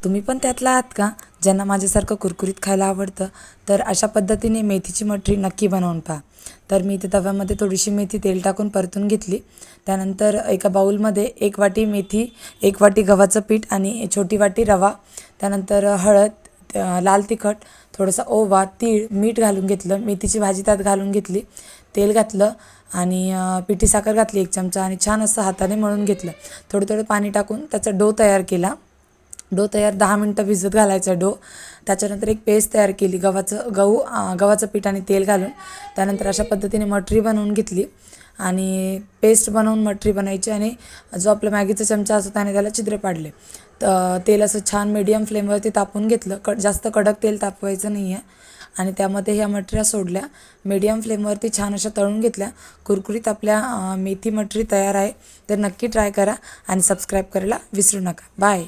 तुम्ही पण त्यातला आहात का ज्यांना माझ्यासारखं कुरकुरीत खायला आवडतं? तर अशा पद्धतीने मेथीची मटरी नक्की बनवून पहा. तर मी इथे तव्यामध्ये थोडीशी मेथी तेल टाकून परतून घेतली. त्यानंतर एका बाऊलमध्ये 1 वाटी मेथी, 1 वाटी गव्हाचं पीठ आणि छोटी वाटी रवा, त्यानंतर हळद, लाल तिखट, थोडासा ओवा, तीळ, मीठ घालून घेतलं. मेथीची भाजी त्यात घालून घेतली. तेल घातलं आणि पिठी साखर घातली 1 चमचा आणि छान असं हाताने मळून घेतलं. थोडं थोडं पाणी टाकून त्याचा डो तयार केला. डो तयार 10 मिनटं भिजत घालायचा डो. त्याच्यानंतर एक पेस्ट तयार केली गव्हाचं पीठ आणि तेल घालून. त्यानंतर अशा पद्धतीने मटरी बनवून घेतली आणि पेस्ट बनवून मटरी बनायची आणि जो आपला मॅगीचा चमचा असतो त्याने त्याला छिद्र पाडले. तर तेल असं छान मीडियम फ्लेमवरती तापवून घेतलं. जास्त कडक तेल तापवायचं नाही आहे. आणि त्यामध्ये ह्या मटऱ्या सोडल्या. मीडियम फ्लेमवरती छान अशा तळून घेतल्या. कुरकुरीत आपल्या मेथी मटरी तयार आहे. तर नक्की ट्राय करा आणि सबस्क्राईब करायला विसरू नका. बाय.